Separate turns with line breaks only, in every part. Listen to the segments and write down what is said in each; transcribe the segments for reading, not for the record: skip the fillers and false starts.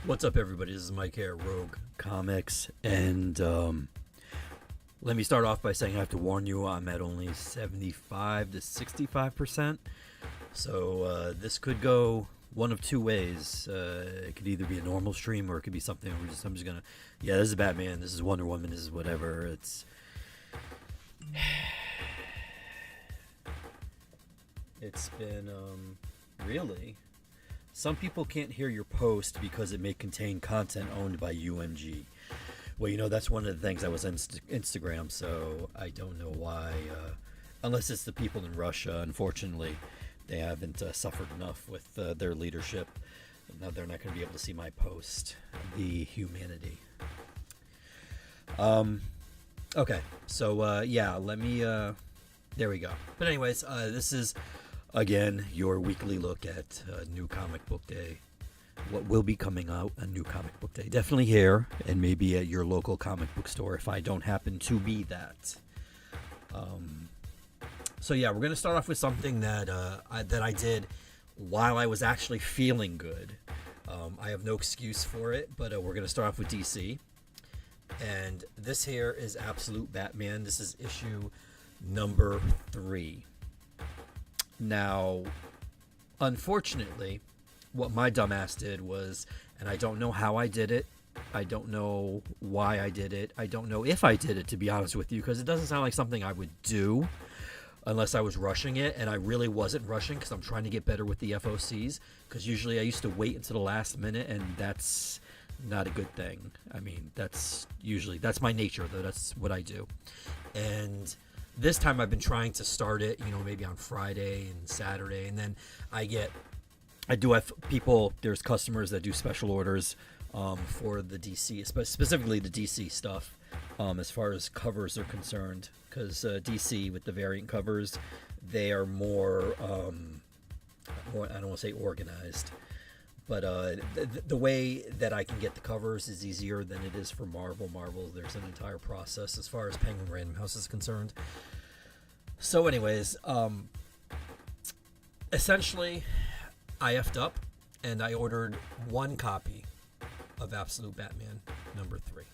What's up, everybody? This is Mike here, Rogue Comics, and let me start off by saying I have to warn you, I'm at only 75 to 65%, so this could go one of two ways. It could either be a normal stream, or it could be something where I'm just gonna, yeah, this is Batman, this is Wonder Woman, this is whatever. It's been really. Some people can't hear your post because it may contain content owned by UMG. Well, you know, that's one of the things. I was on Instagram, so I don't know why. Unless it's the people in Russia. Unfortunately, they haven't suffered enough with their leadership. Now they're not going to be able to see my post. The humanity. Okay, so yeah, let me... there we go. But anyways, this is... Again, your weekly look at New Comic Book Day. What will be coming out on New Comic Book Day. Definitely here, and maybe at your local comic book store if I don't happen to be that. So yeah, we're going to start off with something that I did while I was actually feeling good. I have no excuse for it, but we're going to start off with DC. And this here is Absolute Batman. This is issue number 3. Now, unfortunately, what my dumbass did was, and I don't know how I did it, I don't know why I did it, I don't know if I did it, to be honest with you, because it doesn't sound like something I would do unless I was rushing it, and I really wasn't rushing because I'm trying to get better with the FOCs, because usually I used to wait until the last minute, and that's not a good thing. I mean, that's my nature, though. That's what I do. And this time I've been trying to start it, you know, maybe on Friday and Saturday, and then I do have people, there's customers that do special orders for the DC, specifically the DC stuff, as far as covers are concerned, because DC with the variant covers, they are more, I don't want to say organized, but the way that I can get the covers is easier than it is for Marvel. Marvel, there's an entire process as far as Penguin Random House is concerned. So anyways, essentially, I effed up, and I ordered one copy of Absolute Batman number 3.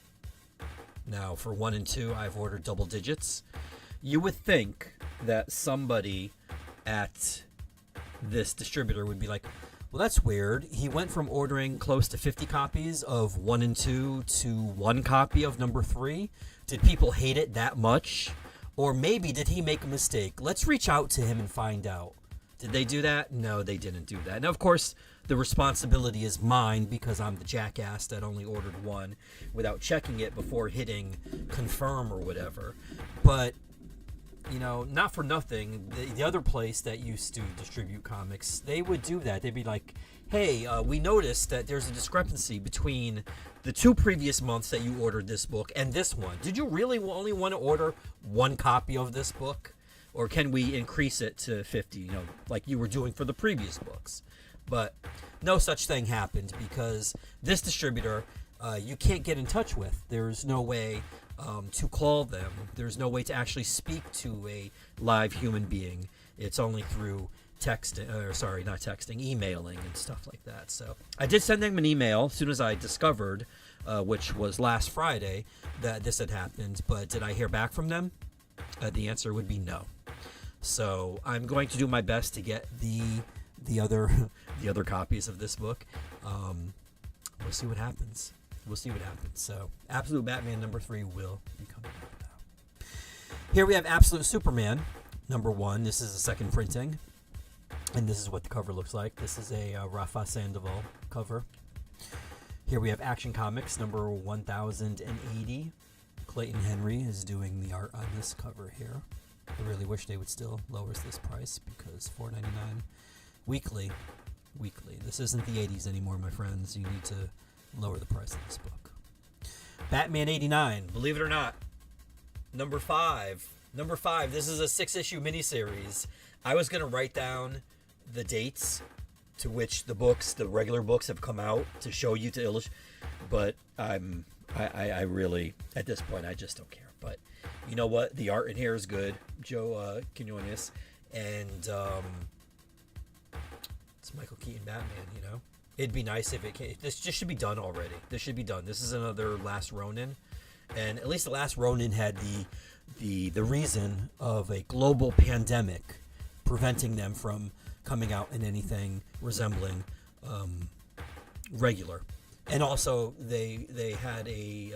Now, for 1 and 2, I've ordered double digits. You would think that somebody at this distributor would be like, well, that's weird. He went from ordering close to 50 copies of 1 and 2 to 1 copy of number 3. Did people hate it that much? Or maybe did he make a mistake? Let's reach out to him and find out. Did they do that? No, they didn't do that. Now, of course, the responsibility is mine because I'm the jackass that only ordered 1 without checking it before hitting confirm or whatever. But, you know, not for nothing, the other place that used to distribute comics, they would do that. They'd be like, hey, we noticed that there's a discrepancy between the 2 previous months that you ordered this book and this one. Did you really only want to order 1 copy of this book? Or can we increase it to 50, you know, like you were doing for the previous books? But no such thing happened because this distributor, you can't get in touch with. There's no way to call them. There's no way to actually speak to a live human being. It's only through emailing and stuff like that. So I did send them an email as soon as I discovered, which was last Friday, that this had happened. But did I hear back from them? The answer would be no. So I'm going to do my best to get the other copies of this book. We'll see what happens. So Absolute Batman number 3 will be coming out now. Here we have Absolute Superman number 1. This is a second printing, and this is what the cover looks like. This is a Rafa Sandoval cover. Here we have Action Comics number 1080. Clayton Henry is doing the art on this cover here. I really wish they would still lower this price because $4.99 weekly. This isn't the 80s anymore, my friends. You need to lower the price of this book. Batman 89, believe it or not, number 5. This is a 6-issue miniseries. I was going to write down the dates to which the regular books have come out to show you to illustrate, but I really, at this point, I just don't care. But you know what? The art in here is good. Joe Quinones. And it's Michael Keaton Batman, you know? It'd be nice if it came. This just should be done already. This should be done. This is another Last Ronin, and at least the Last Ronin had the reason of a global pandemic preventing them from coming out in anything resembling regular. And also, they had a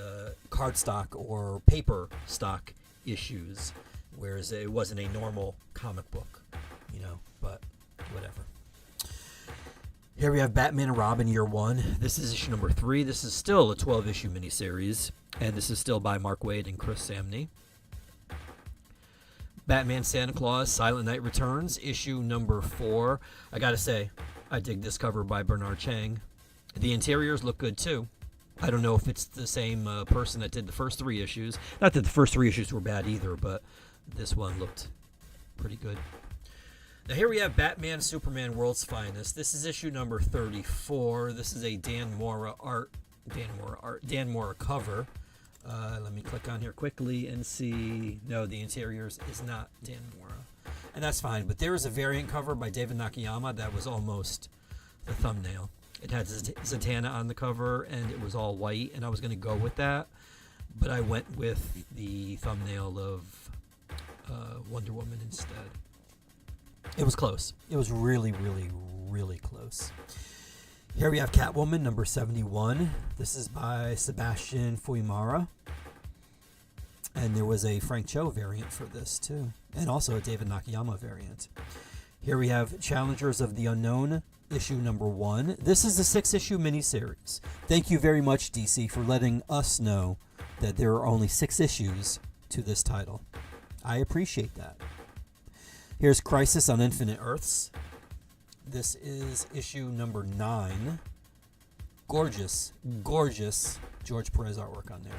cardstock or paper stock issues, whereas it wasn't a normal comic book, but whatever. Here we have Batman and Robin Year 1. This is issue number 3. This is still a 12-issue miniseries, and this is still by Mark Waid and Chris Samney. Batman Santa Claus Silent Night Returns, issue number 4. I gotta say, I dig this cover by Bernard Chang. The interiors look good too. I don't know if it's the same person that did the first 3 issues. Not that the first 3 issues were bad either, but this one looked pretty good. Now here we have Batman Superman World's Finest. This is issue number 34. This is a Dan Mora cover. Let me click on here quickly and see. No, the interiors is not Dan Mora. And that's fine, but there is a variant cover by David Nakayama that was almost the thumbnail. It had Zatanna on the cover, and it was all white, and I was going to go with that, but I went with the thumbnail of Wonder Woman instead. It was close. It was really, really, really close. Here we have Catwoman, number 71. This is by Sebastian Fuimara. And there was a Frank Cho variant for this, too. And also a David Nakayama variant. Here we have Challengers of the Unknown, issue number 1. This is a 6-issue miniseries. Thank you very much, DC, for letting us know that there are only 6 issues to this title. I appreciate that. Here's Crisis on Infinite Earths. This is issue number 9. Gorgeous, gorgeous George Perez artwork on there.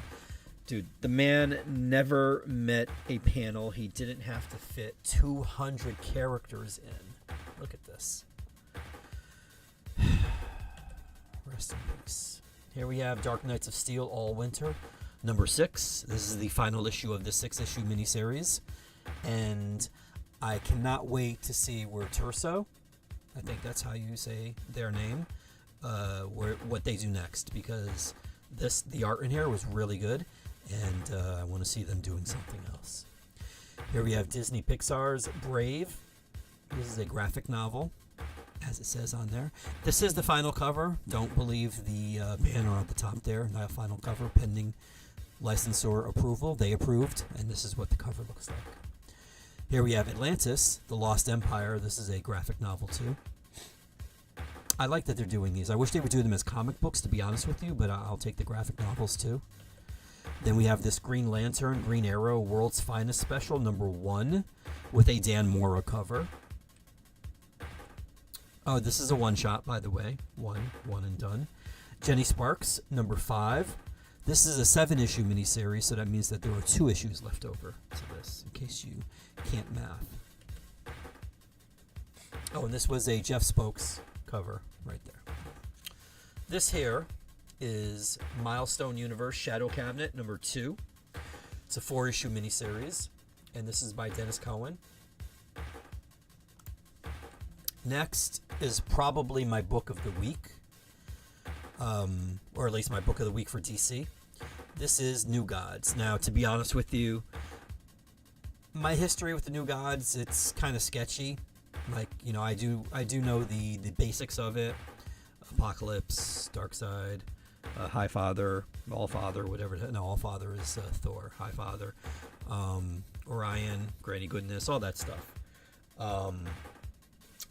Dude, the man never met a panel he didn't have to fit 200 characters in. Look at this. Rest in peace. Here we have Dark Knights of Steel All Winter, number 6. This is the final issue of this 6-issue miniseries. And I cannot wait to see where Terso, I think that's how you say their name, what they do next, because the art in here was really good, and I want to see them doing something else. Here we have Disney Pixar's Brave. This is a graphic novel, as it says on there. This is the final cover. Don't believe the banner on the top there. Not a final cover, pending licensor approval. They approved, and this is what the cover looks like. Here we have Atlantis, The Lost Empire. This is a graphic novel, too. I like that they're doing these. I wish they would do them as comic books, to be honest with you, but I'll take the graphic novels, too. Then we have this Green Lantern, Green Arrow, World's Finest Special, number 1, with a Dan Mora cover. Oh, this is a one-shot, by the way. One and done. Jenny Sparks, number 5. This is a 7-issue miniseries, so that means that there are 2 issues left over to this, in case you can't math. Oh, and this was a Jeff Spokes cover right there. This here is Milestone Universe Shadow Cabinet number 2. It's a 4-issue miniseries, and this is by Dennis Cohen. Next is probably my book of the week, or at least my book of the week for DC. This is New Gods. Now, to be honest with you, my history with the New Gods, it's kind of sketchy. Like, I do know the basics of it. Apocalypse, Darkseid, High Father, All Father, whatever. No, All Father is Thor. High Father, Orion, Granny Goodness, all that stuff.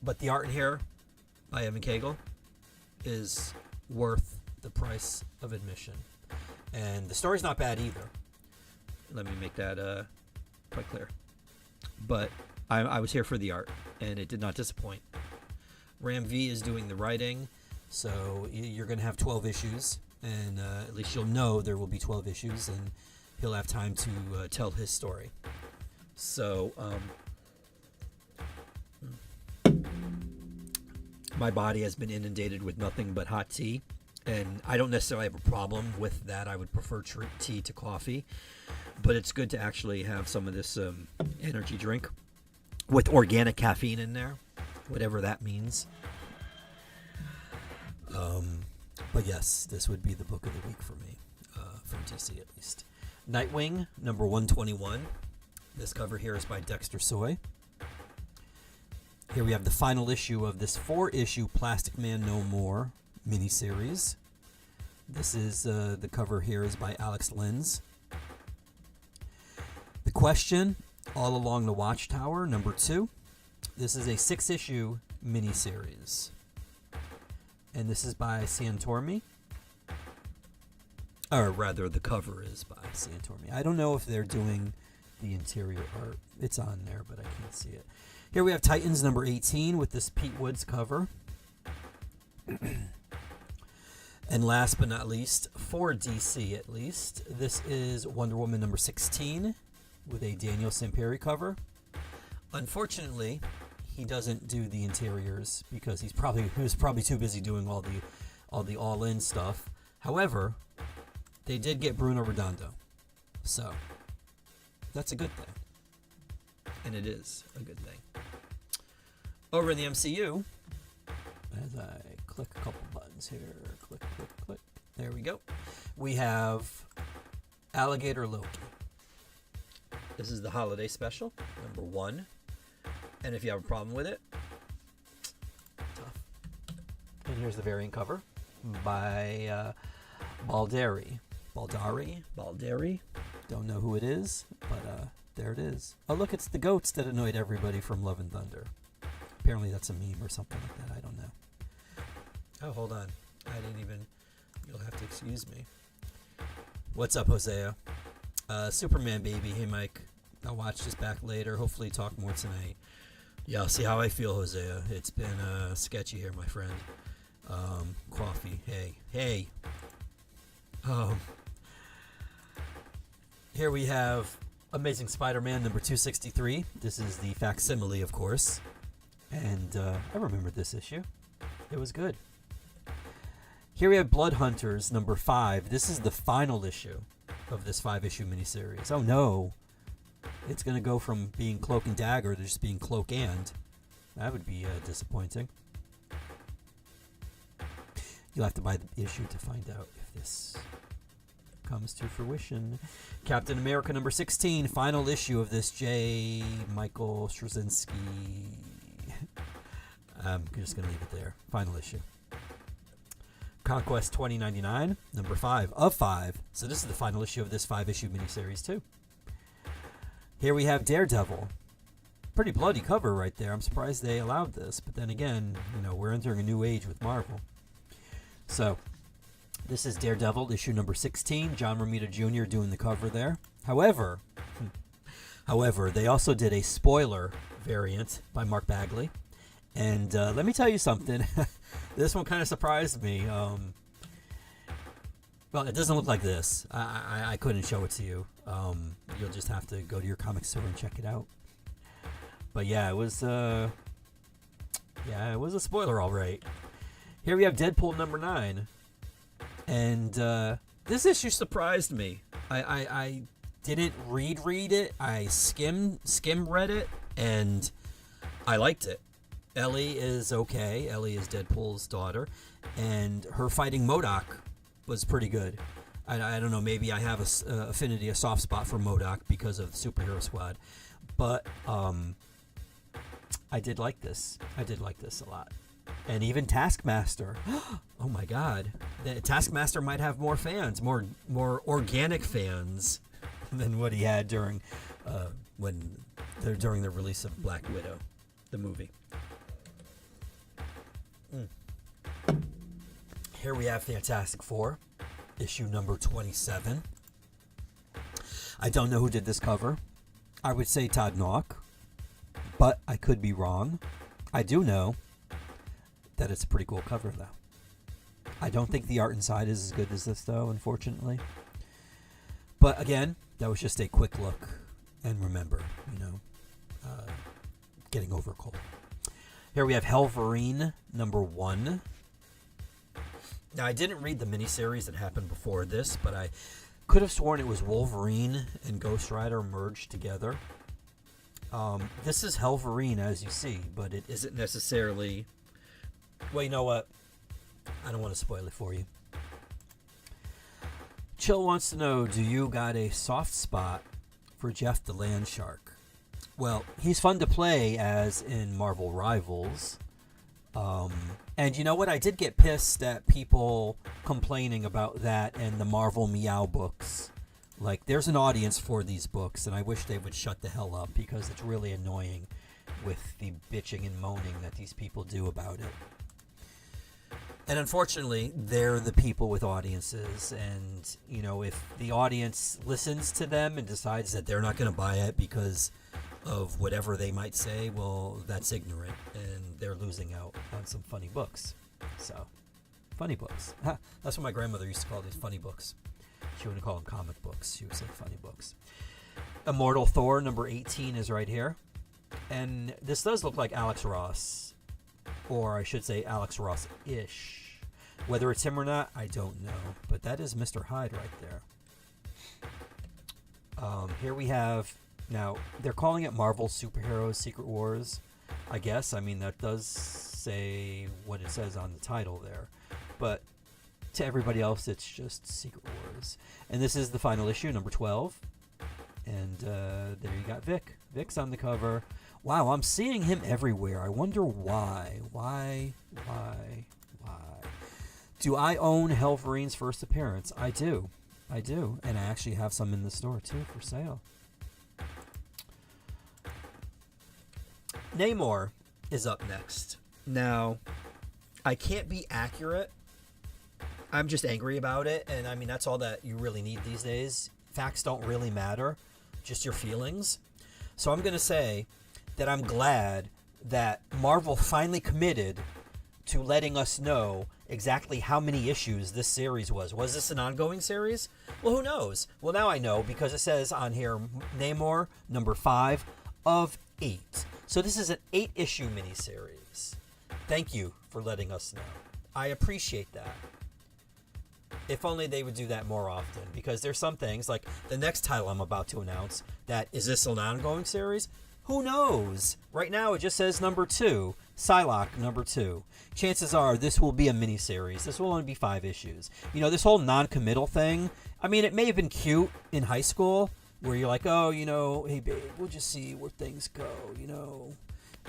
But the art in here by Evan Cagle is worth the price of admission. And the story's not bad either. Let me make that quite clear. But I was here for the art, and it did not disappoint. Ram V is doing the writing, so you're going to have 12 issues, and at least you'll know there will be 12 issues, and he'll have time to tell his story. So, my body has been inundated with nothing but hot tea, and I don't necessarily have a problem with that. I would prefer tea to coffee, but it's good to actually have some of this energy drink with organic caffeine in there, whatever that means. But yes, this would be the book of the week for me, from DC at least. Nightwing, number 121. This cover here is by Dexter Soy. Here we have the final issue of this 4-issue Plastic Man No More miniseries. This is, the cover here is by Alex Linz. The Question, All Along the Watchtower, number 2. This is a 6-issue miniseries. And this is by Santormi. Or rather, the cover is by Santormi. I don't know if they're doing the interior art. It's on there, but I can't see it. Here we have Titans number 18 with this Pete Woods cover. And last but not least, for DC at least, this is Wonder Woman number 16 with a Daniel Samperi cover. Unfortunately, he doesn't do the interiors because he was probably too busy doing all the all-in stuff. However, they did get Bruno Redondo, so that's a good thing, and it is a good thing. Over in the MCU, as I click a couple buttons here, click, there we go. We have Alligator Loki. This is the holiday special, number 1. And if you have a problem with it, tough. And here's the variant cover by Baldari. Don't know who it is, but there it is. Oh, look, it's the goats that annoyed everybody from Love and Thunder. Apparently that's a meme or something like that. I don't know. Oh, hold on. I didn't even... You'll have to excuse me. What's up, Hosea? Superman Baby. Hey, Mike. I'll watch this back later. Hopefully talk more tonight. Yeah, I'll see how I feel, Hosea. It's been sketchy here, my friend. Coffee. Hey. Here we have Amazing Spider-Man number 263. This is the facsimile, of course. And I remember this issue. It was good. Here we have Blood Hunters number 5. This is the final issue of this 5-issue miniseries. Oh no. It's going to go from being Cloak and Dagger to just being Cloak and. That would be disappointing. You'll have to buy the issue to find out if this comes to fruition. Captain America number 16, final issue of this J. Michael Straczynski. I'm just going to leave it there. Final issue. Conquest 2099, number 5 of 5. So this is the final issue of this 5-issue miniseries too. Here we have Daredevil. Pretty bloody cover right there. I'm surprised they allowed this. But then again, we're entering a new age with Marvel. So, this is Daredevil, issue number 16. John Romita Jr. doing the cover there. However, they also did a spoiler variant by Mark Bagley. And let me tell you something. This one kind of surprised me. Well, it doesn't look like this. I couldn't show it to you. You'll just have to go to your comic store and check it out. But yeah, it was a spoiler, all right. Here we have Deadpool number 9, and this issue surprised me. I didn't read it. I skim read it, and I liked it. Ellie is okay. Ellie is Deadpool's daughter, and her fighting MODOK was pretty good. I don't know, maybe I have a affinity, a soft spot for MODOK because of the Superhero Squad, but I did like this. I did like this a lot. And even Taskmaster. Oh my God. Taskmaster might have more fans, more organic fans than what he had during the release of Black Widow, the movie. Here we have Fantastic Four, issue number 27. I don't know who did this cover. I would say Todd Nauck, but I could be wrong. I do know that it's a pretty cool cover, though. I don't think the art inside is as good as this, though, unfortunately. But again, that was just a quick look. And remember, getting over a cold. Here we have Helverine number 1. Now, I didn't read the miniseries that happened before this, but I could have sworn it was Wolverine and Ghost Rider merged together. This is Helverine, as you see, but it isn't necessarily... Well, you know what? I don't want to spoil it for you. Chill wants to know, do you got a soft spot for Jeff the Land Shark? Well, he's fun to play as in Marvel Rivals. And you know what? I did get pissed at people complaining about that and the Marvel Meow books. Like, there's an audience for these books, and I wish they would shut the hell up because it's really annoying with the bitching and moaning that these people do about it. And unfortunately, they're the people with audiences, and, you know, if the audience listens to them and decides that they're not going to buy it because of whatever they might say, well, that's ignorant, and they're losing out on some funny books. So, funny books. That's what my grandmother used to call these, funny books. She wouldn't call them comic books. She would say funny books. Immortal Thor, number 18, is right here. And this does look like Alex Ross. Or I should say Alex Ross-ish. Whether it's him or not, I don't know. But that is Mr. Hyde right there. Here we have... Now, they're calling it Marvel Superheroes Secret Wars, I guess. I mean, that does say what it says on the title there. But to everybody else, it's just Secret Wars. And this is the final issue, number 12. And there you got Vic. Vic's on the cover. Wow, I'm seeing him everywhere. I wonder why. Why? Do I own Helverine's first appearance? I do. And I actually have some in the store, too, for sale. Namor is up next. Now, I can't be accurate. I'm just angry about it, and I mean, that's all that you really need these days. Facts don't really matter, just your feelings. So I'm going to say that I'm glad that Marvel finally committed to letting us know exactly how many issues this series was. Was this an ongoing series? Well, who knows? Well, now I know, because it says on here, Namor, number 5 of 8. So this is an 8-issue miniseries. Thank you for letting us know. I appreciate that. If only they would do that more often, because there's some things, like the next title I'm about to announce, that is this an ongoing series? Who knows? Right now it just says number 2, Psylocke number 2. Chances are this will be a miniseries. This will only be 5 issues. You know, this whole non-committal thing, I mean, it may have been cute in high school, where you're like, oh, you know, hey, babe, we'll just see where things go, you know.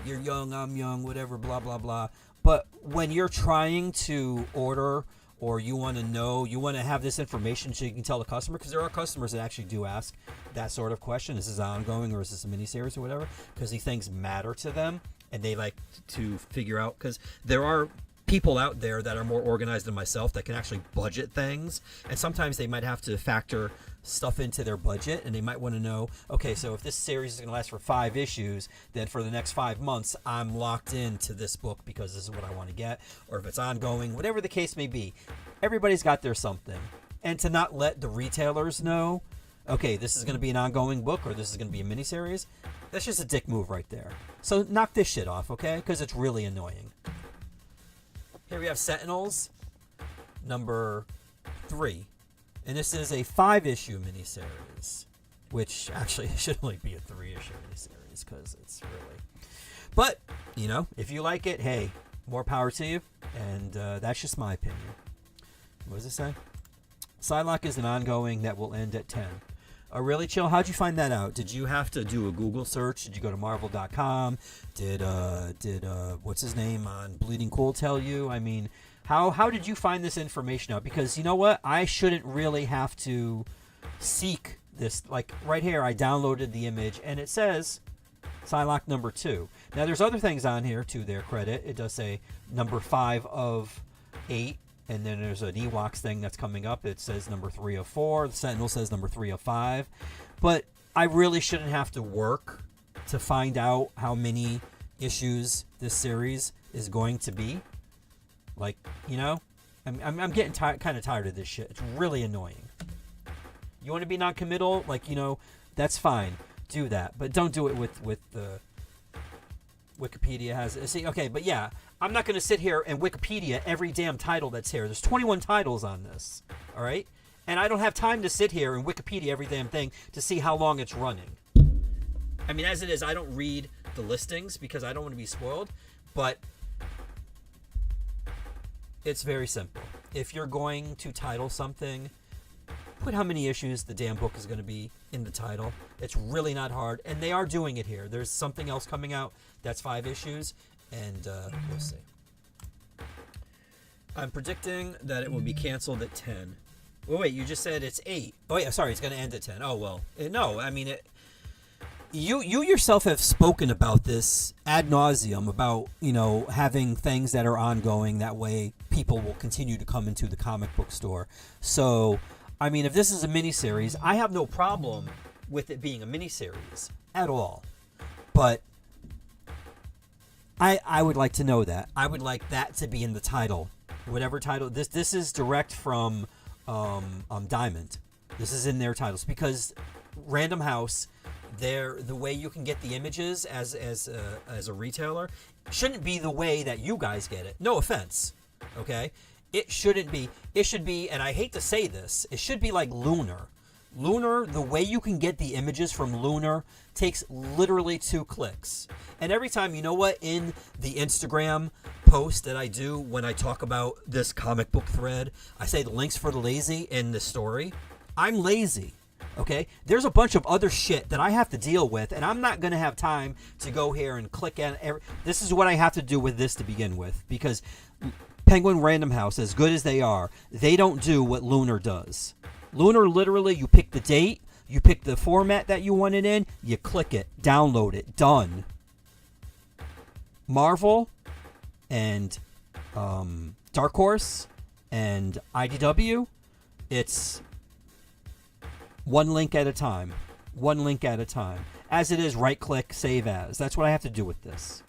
You're young, I'm young, whatever, blah, blah, blah. But when you're trying to order, or you want to know, you want to have this information so you can tell the customer, because there are customers that actually do ask that sort of question. Is this ongoing, or is this a miniseries or whatever? Because these things matter to them, and they like to figure out, because there are people out there that are more organized than myself that can actually budget things, and sometimes they might have to factor stuff into their budget, and they might want to know, okay, so if this series is going to last for 5 issues, then for the next 5 months I'm locked into this book because this is what I want to get. Or if it's ongoing, whatever the case may be, everybody's got their something. And to not let the retailers know, okay, this is going to be an ongoing book, or this is going to be a miniseries, that's just a dick move right there. So knock this shit off, okay? Because it's really annoying. Here we have Sentinels, number 3. And this is a 5-issue miniseries, which actually should only be a 3-issue miniseries, because it's really... But, you know, if you like it, hey, more power to you, and that's just my opinion. What does it say? Psylocke is an ongoing that will end at 10. Oh, really, Chill? How'd you find that out? Did you have to do a Google search? Did you go to Marvel.com? Did what's his name on Bleeding Cool tell you? I mean, how did you find this information out? Because you know what? I shouldn't really have to seek this. Like right here, I downloaded the image, and it says Psylocke number 2. Now, there's other things on here to their credit. It does say number 5 of 8. And then there's an Ewoks thing that's coming up. It says number 3 of 4. The Sentinel says number 3 of 5. But I really shouldn't have to work to find out how many issues this series is going to be. Like, you know, I'm getting kind of tired of this shit. It's really annoying. You want to be non-committal? Like, you know, that's fine. Do that. But don't do it with the... Wikipedia has it. See, okay, but yeah, I'm not going to sit here and Wikipedia every damn title that's here. There's 21 titles on this, all right? And I don't have time to sit here and Wikipedia every damn thing to see how long it's running. I mean, as it is, I don't read the listings because I don't want to be spoiled, but It's very simple. If you're going to title something, put how many issues the damn book is going to be in the title. It's really not hard, and they are doing it here. There's something else coming out that's 5 issues, and we'll see. I'm predicting that it will be canceled at 10. Oh, wait, you just said it's 8. Oh, yeah, sorry, it's going to end at 10. Oh, well, no, I mean, you yourself have spoken about this ad nauseum, about, having things that are ongoing. That way people will continue to come into the comic book store. So, I mean, if this is a miniseries, I have no problem with it being a miniseries at all. But I would like to know that. I would like that to be in the title. Whatever title. This is direct from Diamond. This is in their titles, because Random House, the way you can get the images as a retailer shouldn't be the way that you guys get it. No offense, okay? It shouldn't be. It should be, and I hate to say this, it should be like Lunar. Lunar, the way you can get the images from Lunar takes literally 2 clicks. And every time, you know what, in the Instagram post that I do when I talk about this comic book thread, I say the links for the lazy in the story. I'm lazy, okay? There's a bunch of other shit that I have to deal with, and I'm not going to have time to go here and click on this is what I have to do with this to begin with, because Penguin Random House, as good as they are, they don't do what Lunar does. Lunar, literally, you pick the date, you pick the format that you want it in, you click it, download it, done. Marvel and Dark Horse and IDW, it's one link at a time. One link at a time. As it is, right-click, save as. That's what I have to do with this.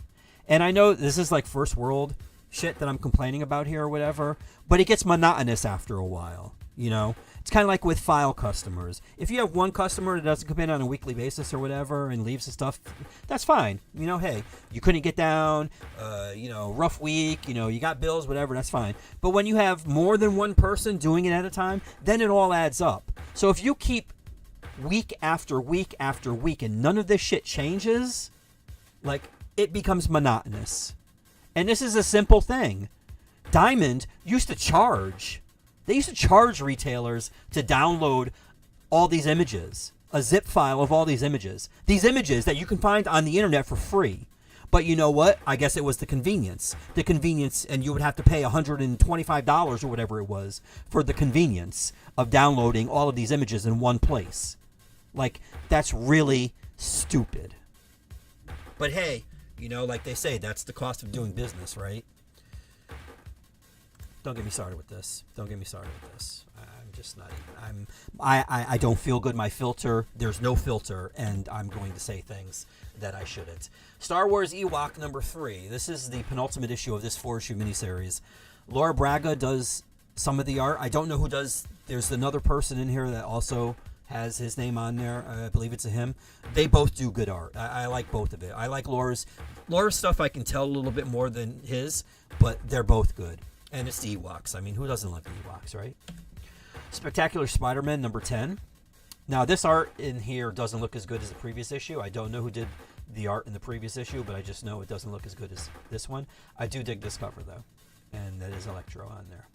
And I know this is like first world shit that I'm complaining about here or whatever, but it gets monotonous after a while, It's kind of like with file customers. If you have one customer that doesn't come in on a weekly basis or whatever and leaves the stuff, that's fine. Hey, you couldn't get down, rough week, you got bills, whatever, that's fine. But when you have more than one person doing it at a time, then it all adds up. So if you keep week after week after week and none of this shit changes, it becomes monotonous. And this is a simple thing. Diamond used to charge. They used to charge retailers to download all these images, a zip file of all these images that you can find on the internet for free. But you know what? I guess it was the convenience, and you would have to pay $125 or whatever it was for the convenience of downloading all of these images in one place. That's really stupid. But hey, like they say, that's the cost of doing business, right? Don't get me started with this. I'm just not even. I don't feel good. My filter, there's no filter, and I'm going to say things that I shouldn't. Star Wars Ewok number 3. This is the penultimate issue of this 4-issue miniseries. Laura Braga does some of the art. I don't know who does. There's another person in here that also has his name on there. I believe it's a him. They both do good art. I like both of it. I like Laura's stuff. I can tell a little bit more than his, but they're both good. And it's the Ewoks. I mean, who doesn't love the Ewoks, right? Spectacular Spider-Man number 10. Now, this art in here doesn't look as good as the previous issue. I don't know who did the art in the previous issue, but I just know it doesn't look as good as this one. I do dig this cover, though. And that is Electro on there.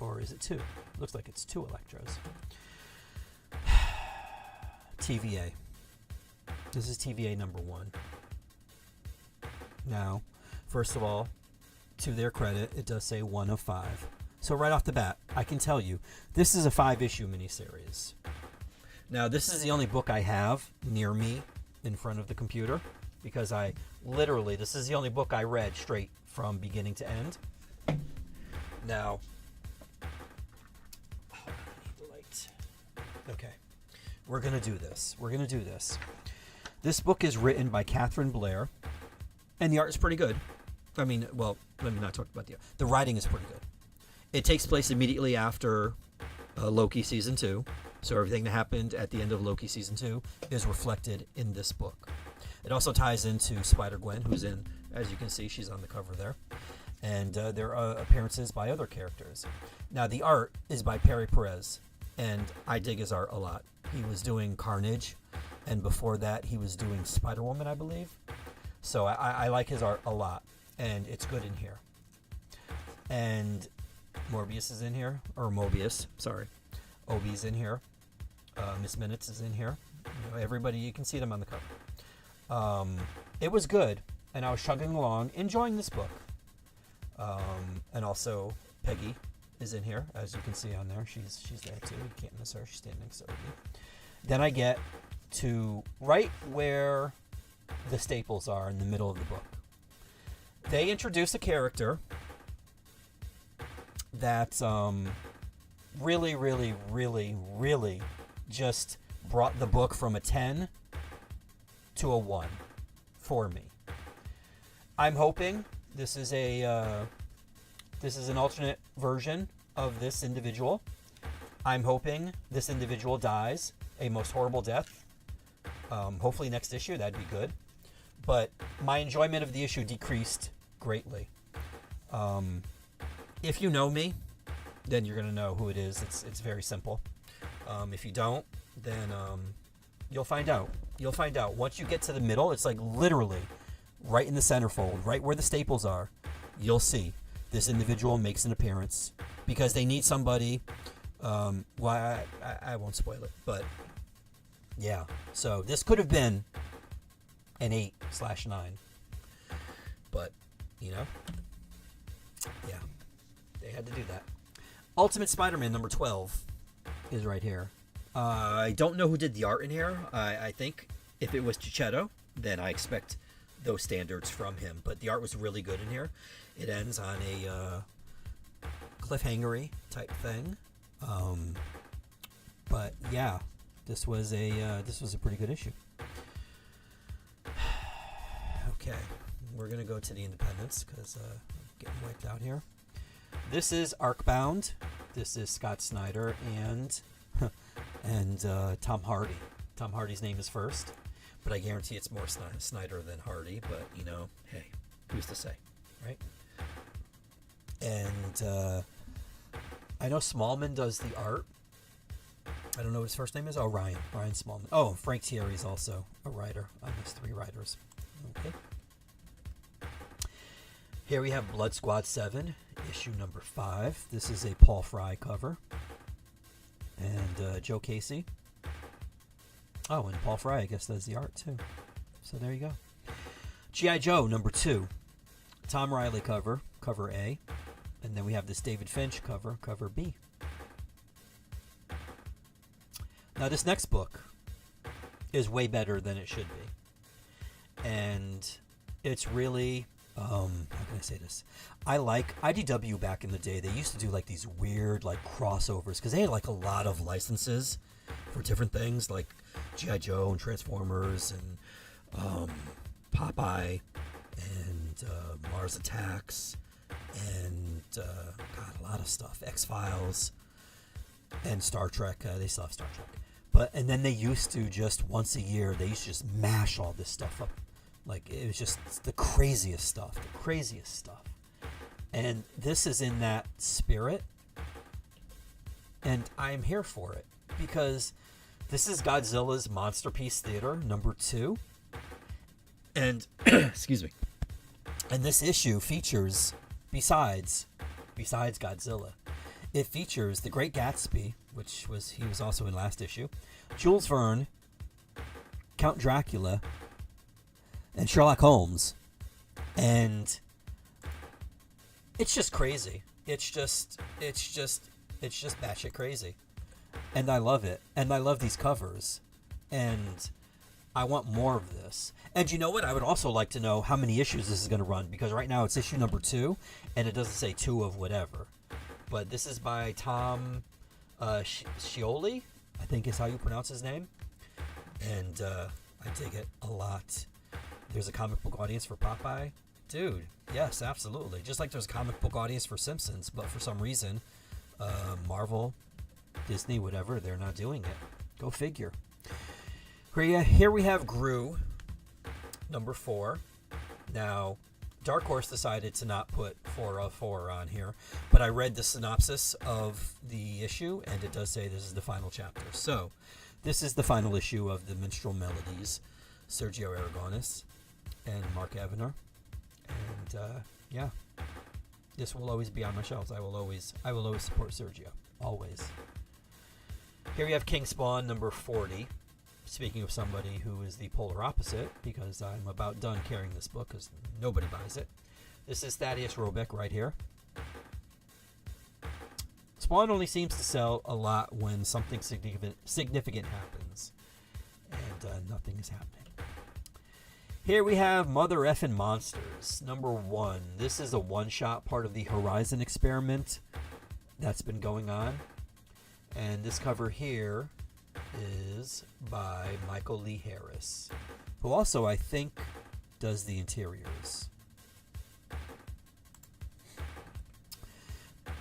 Or is it 2? Looks like it's 2 Electros. TVA. This is TVA number 1. Now, first of all, to their credit, it does say 1 of 5. So right off the bat, I can tell you, this is a 5-issue miniseries. Now, this is the only book I have near me in front of the computer, because this is the only book I read straight from beginning to end. Now, okay, we're going to do this. This book is written by Catherine Blair, and the art is pretty good. I mean, well, let me not talk about the writing is pretty good. It takes place immediately after Loki Season 2, so everything that happened at the end of Loki Season 2 is reflected in this book. It also ties into Spider-Gwen, who's in, as you can see, she's on the cover there. And there are appearances by other characters. Now, the art is by Perry Perez, and I dig his art a lot. He was doing Carnage, and before that, he was doing Spider-Woman, I believe. So I like his art a lot, and it's good in here. And Morbius is in here, or Mobius, sorry. Obi's in here. Miss Minutes is in here. Everybody, you can see them on the cover. It was good, and I was chugging along, enjoying this book. And also, Peggy is in here, as you can see on there. She's there too. You can't miss her. She's standing next to Obi. Then I get to right where the staples are in the middle of the book. They introduce a character that really, really, really, really just brought the book from a 10 to a 1 for me. I'm hoping this is an alternate version of this individual. I'm hoping this individual dies a most horrible death. Hopefully next issue, that'd be good. But my enjoyment of the issue decreased greatly. If you know me, then you're going to know who it is. It's very simple. If you don't, then you'll find out. You'll find out. Once you get to the middle, it's like literally right in the centerfold, right where the staples are, you'll see this individual makes an appearance because they need somebody. Well, I won't spoil it, but yeah. So this could have been an 8/9, but yeah, they had to do that. Ultimate Spider-Man number 12 is right here. I don't know who did the art in here. I think if it was Chichetto, then I expect those standards from him. But the art was really good in here. It ends on a cliffhanger-y type thing. But yeah, this was a pretty good issue. Okay, we're gonna go to the independents because I'm getting wiped out here. This is Arcbound. This is Scott Snyder and Tom Hardy. Tom Hardy's name is first, but I guarantee it's more Snyder than Hardy. But hey, who's to say, right? And I know Smallman does the art. I don't know what his first name is. Oh, Ryan Smallman. Oh, Frank Thierry's also a writer on these 3 writers. Okay. Here we have Blood Squad 7, issue number 5. This is a Paul Fry cover. And Joe Casey. Oh, and Paul Fry, I guess, does the art too. So there you go. G.I. Joe number 2. Tom Riley cover A. And then we have this David Finch cover B. Now this next book is way better than it should be. And it's really, how can I say this? I like IDW back in the day. They used to do like these weird like crossovers because they had like a lot of licenses for different things like G.I. Joe and Transformers and Popeye and Mars Attacks and a lot of stuff. X-Files and Star Trek. They still have Star Trek. And then they used to just once a year, they used to just mash all this stuff up. Like, it was just the craziest stuff. And this is in that spirit. And I'm here for it. Because this is Godzilla's Monsterpiece Theater, number 2. And, excuse me. And this issue features, besides Godzilla, it features The Great Gatsby, he was also in last issue, Jules Verne, Count Dracula, and Sherlock Holmes. And it's just crazy. It's just batshit crazy. And I love it. And I love these covers. And I want more of this. And you know what? I would also like to know how many issues this is going to run, because right now it's issue number 2, and it doesn't say 2 of whatever. But this is by Tom Scioli, I think is how you pronounce his name. And I dig it a lot. There's a comic book audience for Popeye. Dude, yes, absolutely. Just like there's a comic book audience for Simpsons, but for some reason, Marvel, Disney, whatever, they're not doing it. Go figure. Here we have Gru, number 4. Now, Dark Horse decided to not put 404 on here, but I read the synopsis of the issue, and it does say this is the final chapter. So, this is the final issue of the Minstrel Melodies, Sergio Aragonis and Mark Evener. And, yeah. This will always be on my shelves. I will always support Sergio. Always. Here we have King Spawn number 40. Speaking of somebody who is the polar opposite, because I'm about done carrying this book because nobody buys it. This is Thaddeus Robeck right here. Spawn only seems to sell a lot when something significant happens, and nothing is happening. Here we have Mother Effin' Monsters, number 1. This is a one-shot part of the Horizon experiment that's been going on. And this cover here is by Michael Lee Harris, who also, I think, does the interiors.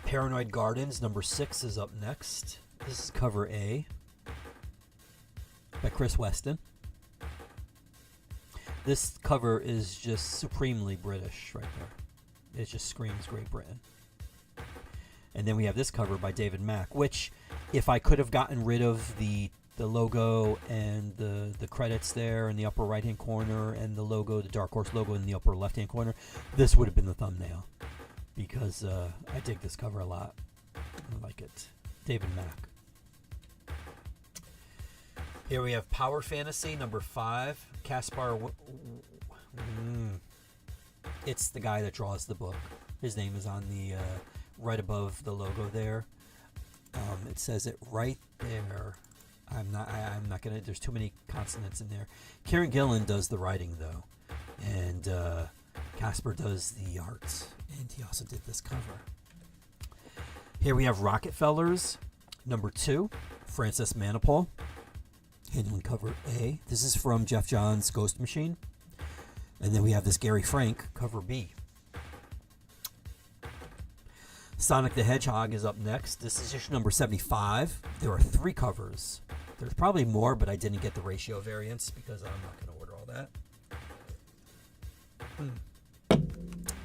Paranoid Gardens, number 6 is up next. This is cover A by Chris Weston. This cover is just supremely British right there. It just screams Great Britain. And then we have this cover by David Mack, which, if I could have gotten rid of the logo and the credits there in the upper right-hand corner and the logo, the Dark Horse logo in the upper left-hand corner, this would have been the thumbnail. Because I dig this cover a lot. I like it. David Mack. Here we have Power Fantasy, number 5. Caspar. It's the guy that draws the book. His name is on the right above the logo there. It says it right there. I'm not gonna. There's too many consonants in there. Kieran Gillen does the writing though, and Caspar does the arts, and he also did this cover. Here we have Rockefellers, number 2. Francis Manipul, handling cover A. This is from Jeff Johns' Ghost Machine. And then we have this Gary Frank, cover B. Sonic the Hedgehog is up next. This is issue number 75. There are 3 covers. There's probably more, but I didn't get the ratio variants because I'm not going to order all that.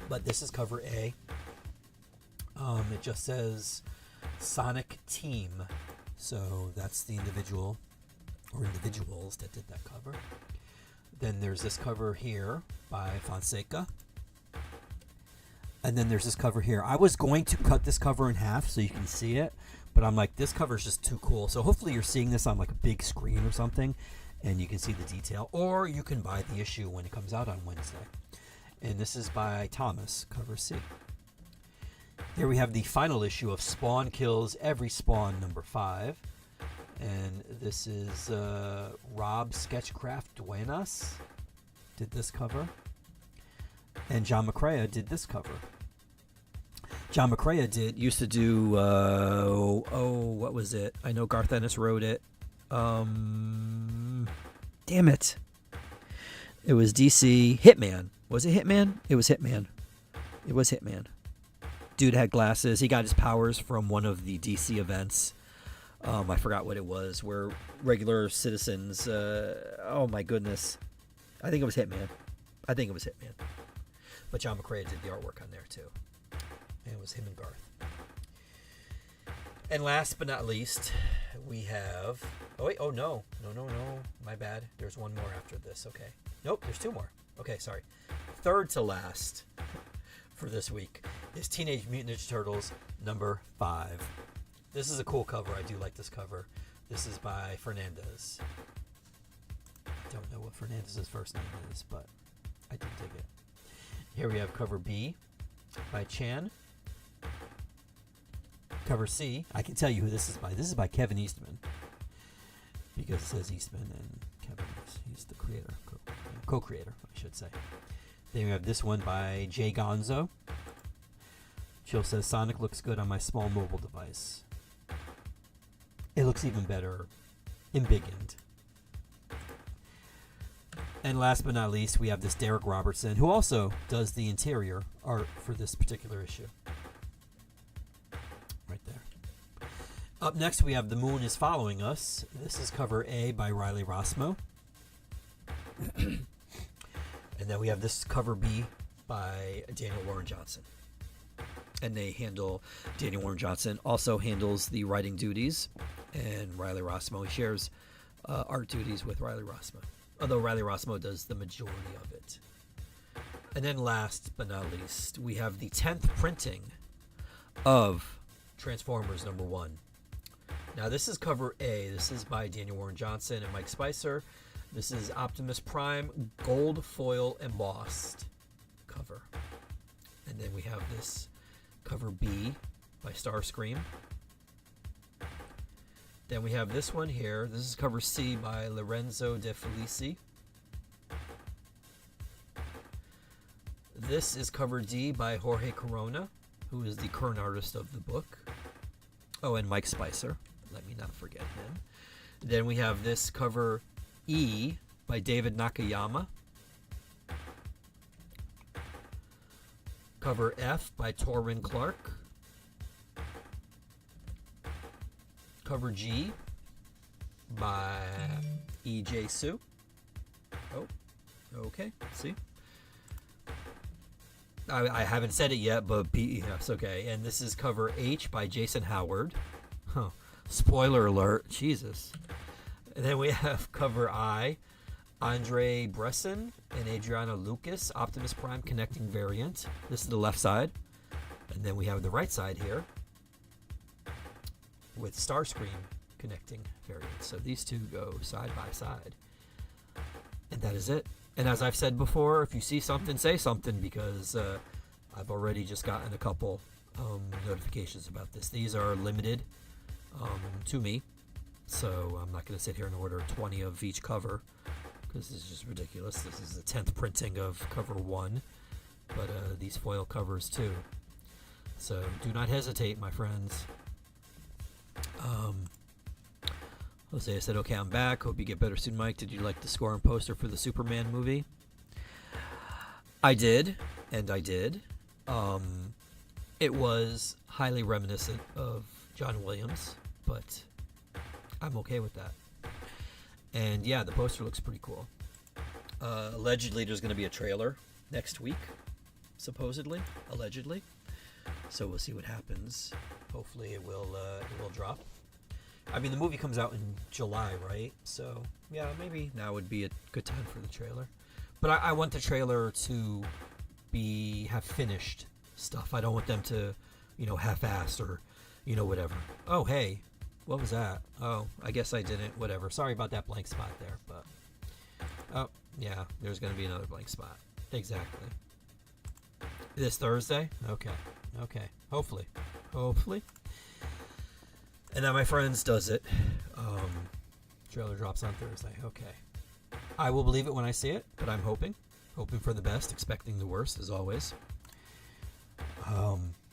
But this is cover A. It just says Sonic Team. So that's the individual or individuals that did that cover. Then there's this cover here by Fonseca. And then there's this cover here. I was going to cut this cover in half so you can see it, but I'm like, this cover is just too cool. So hopefully you're seeing this on like a big screen or something, and you can see the detail. Or you can buy the issue when it comes out on Wednesday. And this is by Thomas, cover C. Here we have the final issue of Spawn Kills Every Spawn, number 5. And this is Rob Sketchcraft Duenas did this cover. And John McCrea did this cover. John McCrea used to do, what was it? I know Garth Ennis wrote it. Damn it. It was DC Hitman. Was it Hitman? It was Hitman. It was Hitman. Dude had glasses. He got his powers from one of the DC events. I forgot what it was, where regular citizens, oh my goodness. I think it was Hitman. But John McCrea did the artwork on there too. And it was him and Garth. And last but not least, we have, no, my bad. There's one more after this, okay. Nope, there's 2 more. Okay, sorry. Third to last for this week is Teenage Mutant Ninja Turtles number 5. This is a cool cover. I do like this cover. This is by Fernandez. Don't know what Fernandez's first name is, but I do dig it. Here we have cover B by Chan. Cover C, I can tell you who this is by. This is by Kevin Eastman. Because it says Eastman and Kevin he's the creator, co-creator, I should say. Then we have this one by Jay Gonzo. Chill says, Sonic looks good on my small mobile device. It looks even better embiggened. And last but not least, we have this Derek Robertson, who also does the interior art for this particular issue. Right there. Up next, we have The Moon is Following Us. This is cover A by Riley Rossmo. And then we have this cover B by Daniel Warren Johnson. And Daniel Warren Johnson also handles the writing duties, and Riley Rossmo shares art duties with Riley Rossmo. Although Riley Rossmo does the majority of it. And then last but not least, we have the 10th printing of Transformers #1. Now this is cover A. This is by Daniel Warren Johnson and Mike Spicer. This is Optimus Prime gold foil embossed cover. And then we have this cover B by Starscream. Then we have this one here. This is cover C by Lorenzo De Felici. This is cover D by Jorge Corona, who is the current artist of the book. Oh, and Mike Spicer. Let me not forget him. Then we have this cover E by David Nakayama. Cover F by Torrin Clark. Cover G by E.J. Sue. Oh, okay. See? I haven't said it yet, but yes, okay. And this is cover H by Jason Howard. Huh. Spoiler alert. Jesus. And then we have cover I, Andre Bresson and Adriana Lucas, Optimus Prime connecting variant. This is the left side. And then we have the right side here with Starscream connecting variant. So these two go side by side. And that is it. And as I've said before, if you see something, say something, because I've already just gotten a couple notifications about this. These are limited to me, so I'm not going to sit here and order 20 of each cover, because this is just ridiculous. This is the 10th printing of cover 1, but these foil covers too. So do not hesitate, my friends. Jose said, okay, I'm back. Hope you get better soon, Mike. Did you like the score and poster for the Superman movie? I did, and I did. It was highly reminiscent of John Williams, but I'm okay with that. And yeah, the poster looks pretty cool. Allegedly, there's going to be a trailer next week, supposedly, allegedly. So we'll see what happens. Hopefully it will drop. I mean, the movie comes out in July, right? So, yeah, maybe now would be a good time for the trailer. But I want the trailer to have finished stuff. I don't want them to, half-assed or, whatever. Oh, hey, what was that? Oh, I guess I didn't. Whatever. Sorry about that blank spot there. But, oh, yeah, there's going to be another blank spot. Exactly. This Thursday? Okay. Hopefully. And that, my friends, does it. Trailer drops on Thursday. Okay. I will believe it when I see it, but I'm hoping for the best, expecting the worst, as always.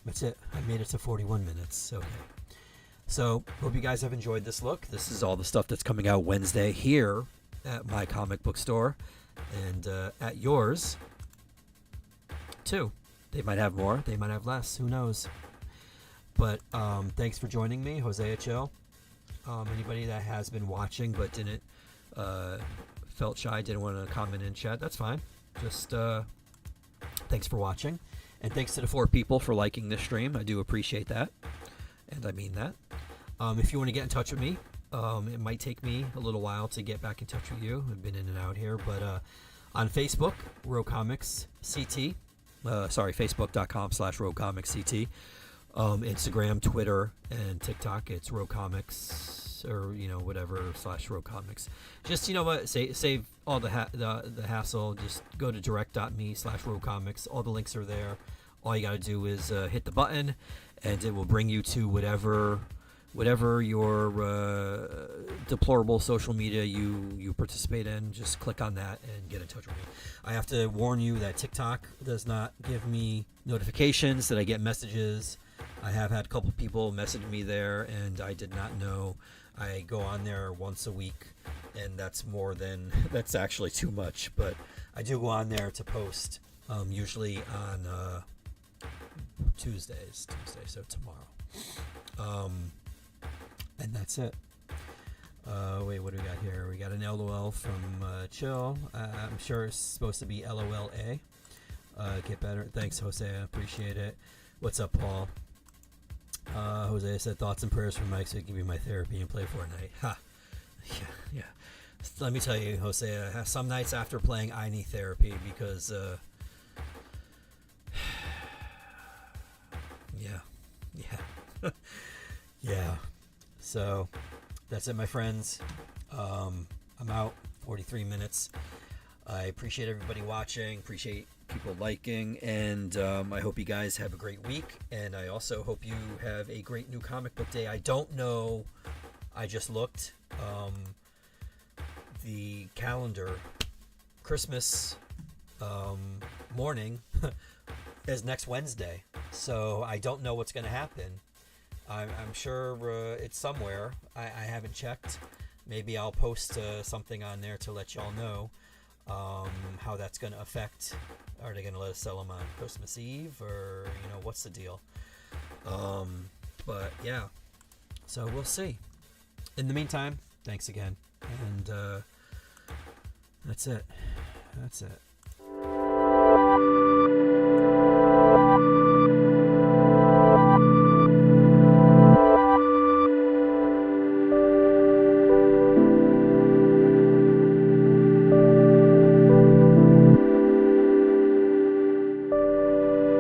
That's it. I made it to 41 minutes. Okay. So, hope you guys have enjoyed this look. This is all the stuff that's coming out Wednesday here at my comic book store, and at yours, too. They might have more. They might have less. Who knows? But thanks for joining me, Hosea Chill. Anybody that has been watching but didn't felt shy, didn't want to comment in chat, that's fine. Just thanks for watching, and thanks to the 4 people for liking this stream. I do appreciate that, and I mean that. If you want to get in touch with me, it might take me a little while to get back in touch with you. I've been in and out here, but on Facebook, Rogue Comics CT. Facebook.com/Rogue Comics CT. Instagram, Twitter, and TikTok, it's Rogue Comics, or whatever /Rogue Comics. Just save all the hassle. Just go to direct.me/Rogue Comics. All the links are there. All you got to do is hit the button, and it will bring you to whatever your deplorable social media you participate in. Just click on that and get in touch with me. I have to warn you that TikTok does not give me notifications that I get messages. I have had a couple people message me there, and I did not know. I go on there once a week, and that's actually too much. But I do go on there to post, usually on Tuesdays, so tomorrow. And that's it. Wait, what do we got here? We got an LOL from Chill. I'm sure it's supposed to be LOLA. Get better. Thanks, Jose. I appreciate it. What's up, Paul? Jose said, thoughts and prayers for Mike so he can be my therapy and play Fortnite. Ha! Yeah. Let me tell you, Jose, some nights after playing, I need therapy because Yeah. Yeah. So that's it, my friends. I'm out. 43 minutes. I appreciate everybody watching. Appreciate people liking, and I hope you guys have a great week. And I also hope you have a great new comic book day. I don't know. I just looked. The calendar, Christmas morning is next Wednesday, so I don't know what's going to happen. I'm sure it's somewhere. I haven't checked. Maybe I'll post something on there to let y'all know how that's going to affect. Are they going to let us sell them on Christmas Eve, or what's the deal? But yeah, so we'll see. In the meantime, thanks again, and that's it.